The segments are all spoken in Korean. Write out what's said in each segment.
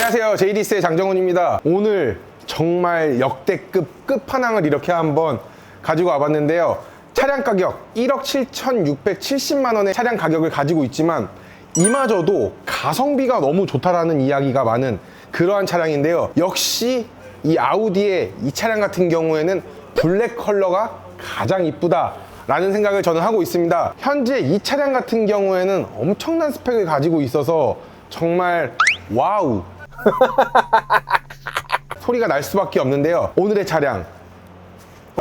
안녕하세요. JD스의 장정훈입니다. 오늘 정말 역대급 끝판왕을 이렇게 한번 가지고 와봤는데요. 차량 가격 1억 7,670만 원의 차량 가격을 가지고 있지만 이마저도 가성비가 너무 좋다라는 이야기가 많은 그러한 차량인데요. 역시 이 아우디의 이 차량 같은 경우에는 블랙 컬러가 가장 이쁘다 라는 생각을 저는 하고 있습니다. 현재 이 차량 같은 경우에는 엄청난 스펙을 가지고 있어서 정말 와우 소리가 날 수밖에 없는데요. 오늘의 차량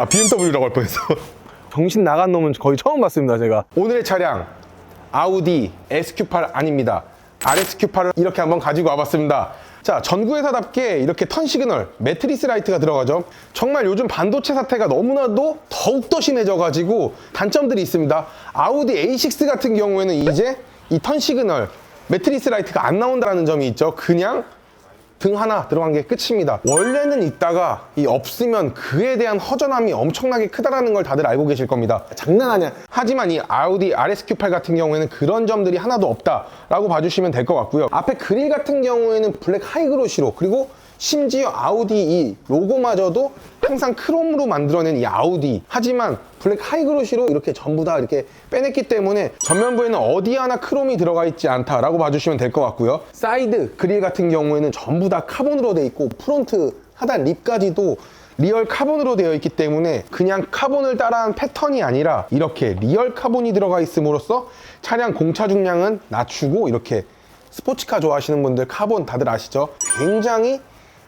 BMW라고 할 뻔했어. 정신 나간 놈은 거의 처음 봤습니다. 제가 오늘의 차량 아우디 SQ8 아닙니다. RSQ8을 이렇게 한번 가지고 와봤습니다. 자, 전구회사답게 이렇게 턴 시그널, 매트리스 라이트가 들어가죠. 정말 요즘 반도체 사태가 너무나도 더욱더 심해져가지고 단점들이 있습니다. 아우디 A6 같은 경우에는 이제 이 턴 시그널, 매트리스 라이트가 안 나온다는 점이 있죠. 그냥 등 하나 들어간 게 끝입니다. 원래는 있다가 이 없으면 그에 대한 허전함이 엄청나게 크다라는 걸 다들 알고 계실 겁니다. 장난 아니야. 하지만 이 아우디 RSQ8 같은 경우에는 그런 점들이 하나도 없다라고 봐주시면 될 것 같고요. 앞에 그릴 같은 경우에는 블랙 하이그로시로, 그리고 심지어 아우디 이 로고마저도 항상 크롬으로 만들어낸 이 아우디, 하지만 블랙 하이그로시로 이렇게 전부 다 이렇게 빼냈기 때문에 전면부에는 어디 하나 크롬이 들어가 있지 않다라고 봐주시면 될 것 같고요. 사이드 그릴 같은 경우에는 전부 다 카본으로 되어 있고 프론트 하단 립까지도 리얼 카본으로 되어 있기 때문에 그냥 카본을 따라한 패턴이 아니라 이렇게 리얼 카본이 들어가 있음으로써 차량 공차 중량은 낮추고, 이렇게 스포츠카 좋아하시는 분들 카본 다들 아시죠? 굉장히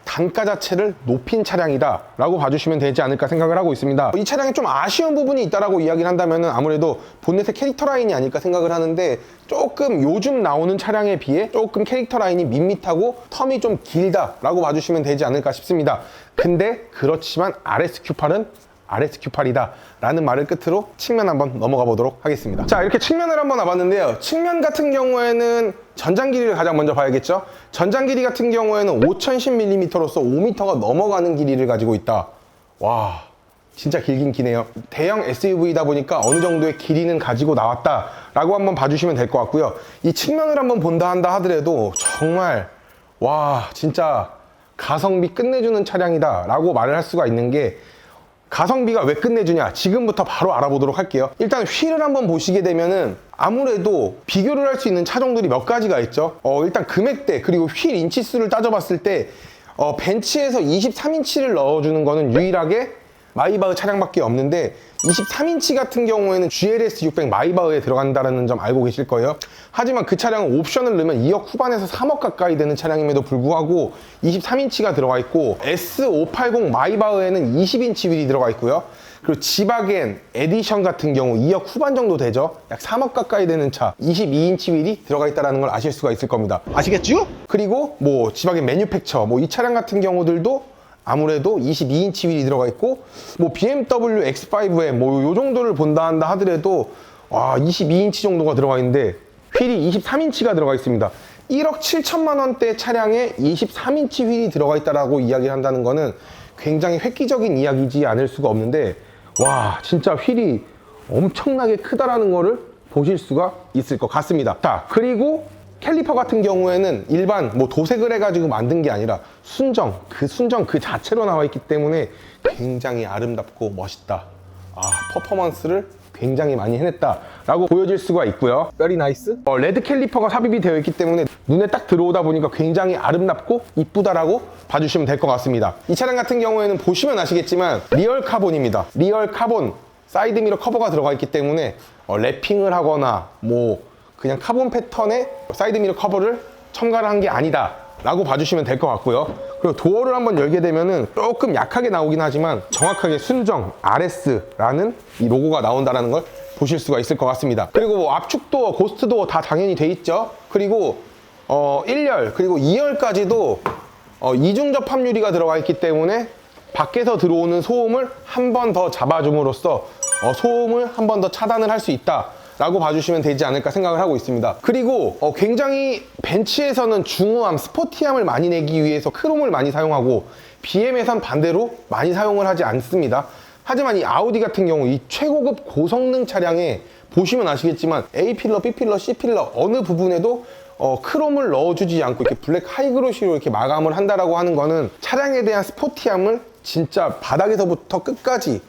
단가 자체를 높인 차량이다 라고 봐주시면 되지 않을까 생각을 하고 있습니다. 이 차량에 좀 아쉬운 부분이 있다라고 이야기를 한다면 아무래도 본넷의 캐릭터 라인이 아닐까 생각을 하는데, 조금 요즘 나오는 차량에 비해 조금 캐릭터 라인이 밋밋하고 텀이 좀 길다 라고 봐주시면 되지 않을까 싶습니다. 근데 그렇지만 RSQ8은 RSQ8이다 라는 말을 끝으로 측면 한번 넘어가 보도록 하겠습니다. 자, 이렇게 측면을 한번 와봤는데요. 측면 같은 경우에는 전장 길이를 가장 먼저 봐야겠죠. 전장 길이 같은 경우에는 5010mm로서 5m가 넘어가는 길이를 가지고 있다. 와, 진짜 길긴 기네요. 대형 SUV다 보니까 어느 정도의 길이는 가지고 나왔다 라고 한번 봐주시면 될 것 같고요. 이 측면을 한번 본다 한다 하더라도 정말 와, 진짜 가성비 끝내주는 차량이다 라고 말을 할 수가 있는 게, 가성비가 왜 끝내주냐, 지금부터 바로 알아보도록 할게요. 일단 휠을 한번 보시게 되면은 아무래도 비교를 할 수 있는 차종들이 몇 가지가 있죠. 일단 금액대 그리고 휠 인치수를 따져봤을 때 벤츠에서 23인치를 넣어주는 거는 유일하게 마이바흐 차량밖에 없는데, 23인치 같은 경우에는 GLS 600 마이바흐에 들어간다는 점 알고 계실 거예요. 하지만 그 차량은 옵션을 넣으면 2억 후반에서 3억 가까이 되는 차량임에도 불구하고 23인치가 들어가 있고, S580 마이바흐에는 20인치 휠이 들어가 있고요. 그리고 지바겐 에디션 같은 경우 2억 후반 정도 되죠. 약 3억 가까이 되는 차 22인치 휠이 들어가 있다는 걸 아실 수가 있을 겁니다. 아시겠죠? 그리고 뭐 지바겐 매뉴팩처, 뭐 이 차량 같은 경우들도 아무래도 22인치 휠이 들어가 있고, 뭐 BMW X5에 뭐 요 정도를 본다 한다 하더라도 와, 22인치 정도가 들어가 있는데 휠이 23인치가 들어가 있습니다. 1억 7천만 원대 차량에 23인치 휠이 들어가 있다라고 이야기를 한다는 거는 굉장히 획기적인 이야기지 않을 수가 없는데, 와, 진짜 휠이 엄청나게 크다라는 거를 보실 수가 있을 것 같습니다. 자, 그리고 캘리퍼 같은 경우에는 일반 뭐 도색을 해가지고 만든 게 아니라 순정 그 자체로 나와 있기 때문에 굉장히 아름답고 멋있다. 퍼포먼스를 굉장히 많이 해냈다라고 보여질 수가 있고요. Very nice. 레드 캘리퍼가 삽입이 되어 있기 때문에 눈에 딱 들어오다 보니까 굉장히 아름답고 이쁘다라고 봐주시면 될 것 같습니다. 이 차량 같은 경우에는 보시면 아시겠지만 리얼 카본입니다. 리얼 카본 사이드미러 커버가 들어가 있기 때문에 랩핑을 하거나 뭐 그냥 카본 패턴의 사이드미러 커버를 첨가를 한 게 아니다 라고 봐주시면 될 것 같고요. 그리고 도어를 한번 열게 되면은 조금 약하게 나오긴 하지만 정확하게 순정 RS라는 이 로고가 나온다는 걸 보실 수가 있을 것 같습니다. 그리고 뭐 압축 도어, 고스트 도어 다 당연히 돼 있죠. 그리고 1열 그리고 2열까지도 이중 접합 유리가 들어가 있기 때문에 밖에서 들어오는 소음을 한 번 더 잡아줌으로써 소음을 한 번 더 차단을 할 수 있다 라고 봐주시면 되지 않을까 생각을 하고 있습니다. 그리고 굉장히 벤츠에서는 중후함, 스포티함을 많이 내기 위해서 크롬을 많이 사용하고 BM에선 반대로 많이 사용을 하지 않습니다. 하지만 이 아우디 같은 경우 이 최고급 고성능 차량에 보시면 아시겠지만 A 필러, B 필러, C 필러 어느 부분에도 크롬을 넣어주지 않고 이렇게 블랙 하이그로시로 이렇게 마감을 한다라고 하는 거는 차량에 대한 스포티함을 진짜 바닥에서부터 끝까지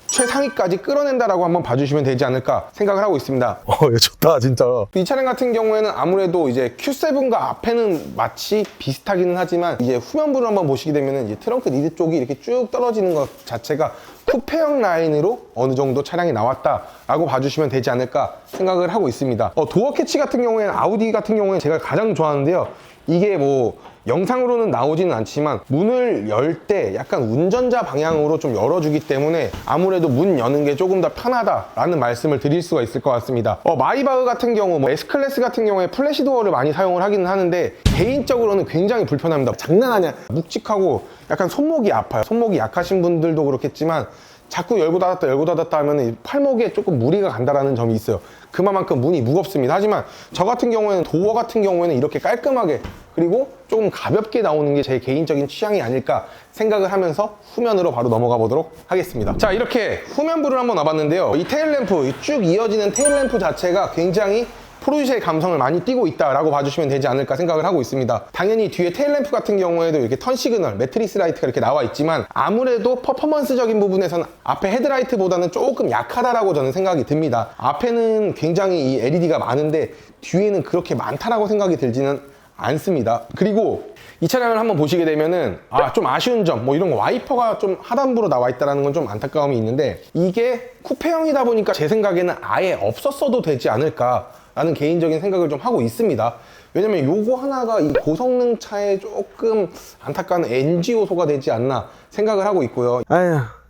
최상위까지 끌어낸다라고 한번 봐주시면 되지 않을까 생각을 하고 있습니다. 얘 좋다 진짜. 이 차량 같은 경우에는 아무래도 이제 Q7과 앞에는 마치 비슷하기는 하지만 이제 후면부를 한번 보시게 되면 이제 트렁크 리드 쪽이 이렇게 쭉 떨어지는 것 자체가 쿠페형 라인으로 어느 정도 차량이 나왔다라고 봐주시면 되지 않을까 생각을 하고 있습니다. 도어 캐치 같은 경우에는 아우디 같은 경우에 제가 가장 좋아하는데요. 이게 뭐 영상으로는 나오지는 않지만 문을 열 때 약간 운전자 방향으로 좀 열어주기 때문에 아무래도 문 여는 게 조금 더 편하다라는 말씀을 드릴 수가 있을 것 같습니다. 마이바흐 같은 경우, S클래스 같은 경우에 플래시 도어를 많이 사용을 하기는 하는데 개인적으로는 굉장히 불편합니다. 장난 아니야. 묵직하고 약간 손목이 아파요. 손목이 약하신 분들도 그렇겠지만 자꾸 열고 닫았다 하면 팔목에 조금 무리가 간다라는 점이 있어요. 그만큼 문이 무겁습니다. 하지만 저 같은 경우에는 도어 같은 경우에는 이렇게 깔끔하게 그리고 조금 가볍게 나오는 게 제 개인적인 취향이 아닐까 생각을 하면서 후면으로 바로 넘어가 보도록 하겠습니다. 자, 이렇게 후면부를 한번 놔봤는데요. 이 테일램프, 쭉 이어지는 테일램프 자체가 굉장히 포르쉐의 감성을 많이 띠고 있다라고 봐주시면 되지 않을까 생각을 하고 있습니다. 당연히 뒤에 테일램프 같은 경우에도 이렇게 턴 시그널, 매트리스 라이트가 이렇게 나와 있지만 아무래도 퍼포먼스적인 부분에서는 앞에 헤드라이트보다는 조금 약하다라고 저는 생각이 듭니다. 앞에는 굉장히 이 LED가 많은데 뒤에는 그렇게 많다라고 생각이 들지는 않습니다. 그리고 이 차량을 한번 보시게 되면은 좀 아쉬운 점, 뭐 이런 거 와이퍼가 좀 하단부로 나와 있다는 건 좀 안타까움이 있는데 이게 쿠페형이다 보니까 제 생각에는 아예 없었어도 되지 않을까 라는 개인적인 생각을 좀 하고 있습니다. 왜냐면 요거 하나가 이 고성능 차에 조금 안타까운 NG 요소가 되지 않나 생각을 하고 있고요.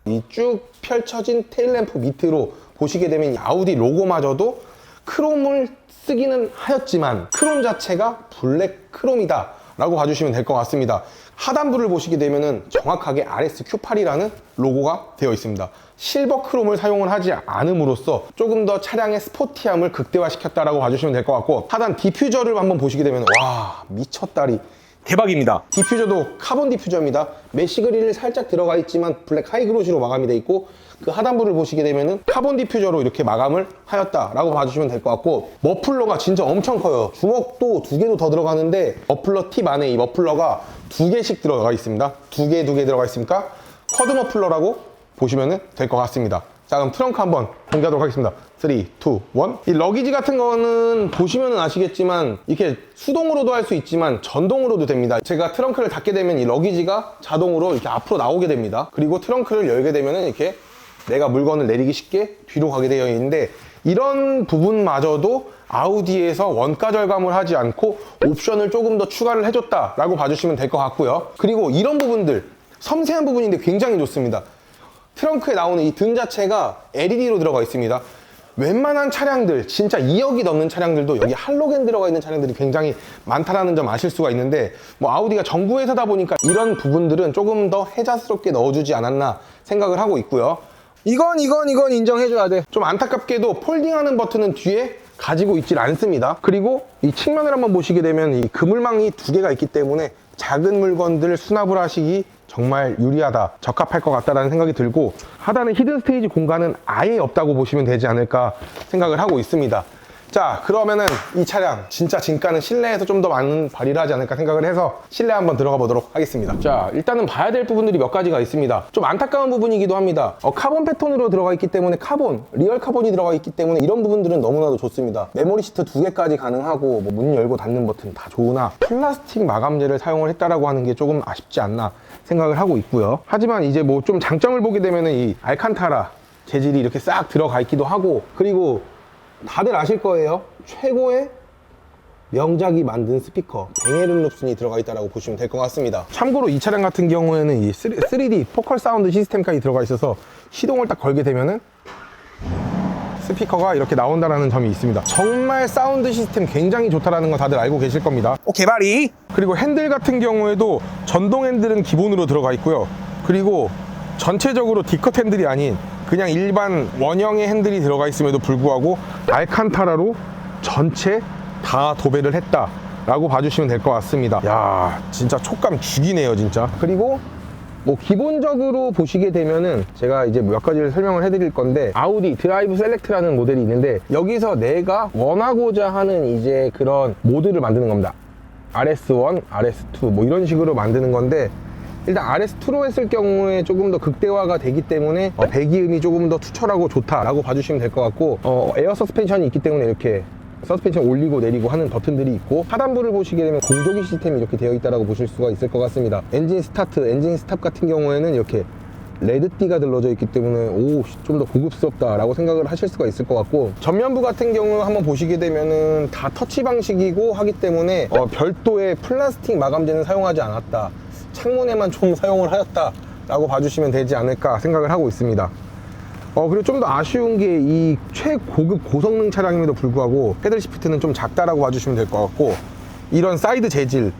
이 쭉 펼쳐진 테일램프 밑으로 보시게 되면 이 아우디 로고마저도 크롬을 쓰기는 하였지만 크롬 자체가 블랙 크롬이다 라고 봐주시면 될 것 같습니다. 하단부를 보시게 되면은 정확하게 RSQ8이라는 로고가 되어 있습니다. 실버 크롬을 사용을 하지 않음으로써 조금 더 차량의 스포티함을 극대화시켰다라고 봐주시면 될 것 같고, 하단 디퓨저를 한번 보시게 되면 와 미쳤다리 대박입니다. 디퓨저도 카본 디퓨저입니다. 메쉬 그릴이 살짝 들어가 있지만 블랙 하이그로시로 마감이 되어 있고, 그 하단부를 보시게 되면은 카본 디퓨저로 이렇게 마감을 하였다라고 봐주시면 될 것 같고, 머플러가 진짜 엄청 커요. 주먹도 2개도 더 들어가는데 머플러 팁 안에 이 머플러가 2개씩 들어가 있습니다. 2개 들어가 있으니까 쿼드 머플러라고 보시면 될 것 같습니다. 자, 그럼 트렁크 한번 공개하도록 하겠습니다. 3, 2, 1. 이 러기지 같은 거는 보시면 아시겠지만 이렇게 수동으로도 할 수 있지만 전동으로도 됩니다. 제가 트렁크를 닫게 되면 이 러기지가 자동으로 이렇게 앞으로 나오게 됩니다. 그리고 트렁크를 열게 되면 이렇게 내가 물건을 내리기 쉽게 뒤로 가게 되어 있는데, 이런 부분마저도 아우디에서 원가 절감을 하지 않고 옵션을 조금 더 추가를 해줬다라고 봐주시면 될 것 같고요. 그리고 이런 부분들, 섬세한 부분인데 굉장히 좋습니다. 트렁크에 나오는 이 등 자체가 LED로 들어가 있습니다. 웬만한 차량들, 진짜 2억이 넘는 차량들도 여기 할로겐 들어가 있는 차량들이 굉장히 많다라는 점 아실 수가 있는데, 뭐 아우디가 정부 회사다 보니까 이런 부분들은 조금 더 해자스럽게 넣어주지 않았나 생각을 하고 있고요. 이건 인정해줘야 돼. 좀 안타깝게도 폴딩하는 버튼은 뒤에 가지고 있질 않습니다. 그리고 이 측면을 한번 보시게 되면 이 그물망이 2개가 있기 때문에 작은 물건들 수납을 하시기 정말 유리하다, 적합할 것 같다라는 생각이 들고, 하단에 히든 스테이지 공간은 아예 없다고 보시면 되지 않을까 생각을 하고 있습니다. 자, 그러면은 이 차량 진짜 진가는 실내에서 좀 더 많은 발휘를 하지 않을까 생각을 해서 실내 한번 들어가 보도록 하겠습니다. 자, 일단은 봐야 될 부분들이 몇 가지가 있습니다. 좀 안타까운 부분이기도 합니다. 카본 패턴으로 들어가 있기 때문에 리얼 카본이 들어가 있기 때문에 이런 부분들은 너무나도 좋습니다. 메모리 시트 2개까지 가능하고 뭐 문 열고 닫는 버튼 다 좋으나 플라스틱 마감재를 사용을 했다라고 하는 게 조금 아쉽지 않나 생각을 하고 있고요. 하지만 이제 뭐 좀 장점을 보게 되면은 이 알칸타라 재질이 이렇게 싹 들어가 있기도 하고, 그리고 다들 아실 거예요. 최고의 명작이 만든 스피커 뱅헤른 룹슨이 들어가 있다고 보시면 될 것 같습니다. 참고로 이 차량 같은 경우에는 이 3D 포컬 사운드 시스템까지 들어가 있어서 시동을 딱 걸게 되면은 스피커가 이렇게 나온다는 점이 있습니다. 정말 사운드 시스템 굉장히 좋다라는 거 다들 알고 계실 겁니다. 개발이. 그리고 핸들 같은 경우에도 전동 핸들은 기본으로 들어가 있고요. 그리고 전체적으로 D컷 핸들이 아닌 그냥 일반 원형의 핸들이 들어가 있음에도 불구하고 알칸타라로 전체 다 도배를 했다라고 봐주시면 될 것 같습니다. 야, 진짜 촉감 죽이네요 진짜. 그리고 뭐 기본적으로 보시게 되면은 제가 이제 몇 가지를 설명을 해드릴 건데, 아우디 드라이브 셀렉트라는 모델이 있는데 여기서 내가 원하고자 하는 이제 그런 모드를 만드는 겁니다. RS1, RS2 뭐 이런 식으로 만드는 건데, 일단 RS2로 했을 경우에 조금 더 극대화가 되기 때문에 배기음이 조금 더 투철하고 좋다라고 봐주시면 될 것 같고, 에어 서스펜션이 있기 때문에 이렇게 서스펜션 올리고 내리고 하는 버튼들이 있고, 하단부를 보시게 되면 공조기 시스템이 이렇게 되어 있다고 보실 수가 있을 것 같습니다. 엔진 스타트, 엔진 스탑 같은 경우에는 이렇게 레드띠가 들러져 있기 때문에 좀 더 고급스럽다라고 생각을 하실 수가 있을 것 같고, 전면부 같은 경우 한번 보시게 되면은 다 터치 방식이고 하기 때문에 별도의 플라스틱 마감재는 사용하지 않았다, 창문에만 좀 사용을 하였다라고 봐주시면 되지 않을까 생각을 하고 있습니다. 그리고 좀 더 아쉬운 게 이 최고급 고성능 차량임에도 불구하고 패들 시프트는 좀 작다라고 봐주시면 될 것 같고, 이런 사이드 재질,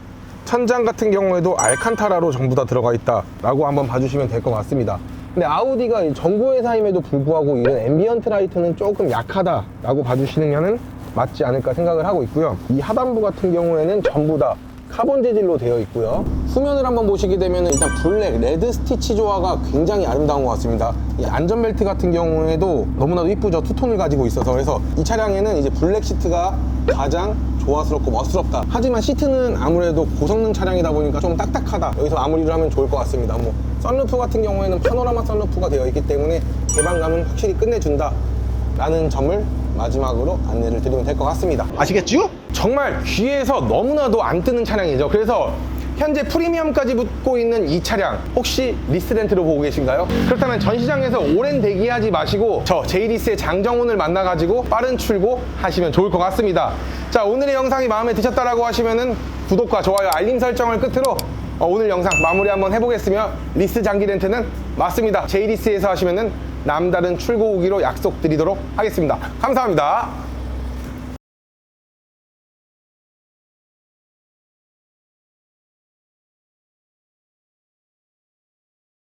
천장 같은 경우에도 알칸타라로 전부 다 들어가 있다라고 한번 봐주시면 될 것 같습니다. 근데 아우디가 정부 회사임에도 불구하고 이런 앰비언트 라이트는 조금 약하다라고 봐주시면 맞지 않을까 생각을 하고 있고요. 이 하단부 같은 경우에는 전부 다 카본 재질로 되어 있고요. 후면을 한번 보시게 되면 일단 블랙, 레드 스티치 조화가 굉장히 아름다운 것 같습니다. 이 안전벨트 같은 경우에도 너무나도 이쁘죠. 투톤을 가지고 있어서. 그래서 이 차량에는 이제 블랙 시트가 가장 조화스럽고 멋스럽다. 하지만 시트는 아무래도 고성능 차량이다 보니까 좀 딱딱하다, 여기서 마무리를 하면 좋을 것 같습니다. 뭐 선루프 같은 경우에는 파노라마 선루프가 되어 있기 때문에 개방감은 확실히 끝내준다 라는 점을 마지막으로 안내를 드리면 될 것 같습니다. 아시겠죠? 정말 귀에서 너무나도 안 뜨는 차량이죠. 그래서 현재 프리미엄까지 붙고 있는 이 차량, 혹시 리스렌트로 보고 계신가요? 그렇다면 전시장에서 오랜 대기하지 마시고 저 제이리스의 장정훈을 만나가지고 빠른 출고 하시면 좋을 것 같습니다. 자, 오늘의 영상이 마음에 드셨다라고 하시면은 구독과 좋아요, 알림 설정을 끝으로 오늘 영상 마무리 한번 해보겠으며, 리스 장기 렌트는 맞습니다. 제이리스에서 하시면은 남다른 출고 후기로 약속드리도록 하겠습니다. 감사합니다.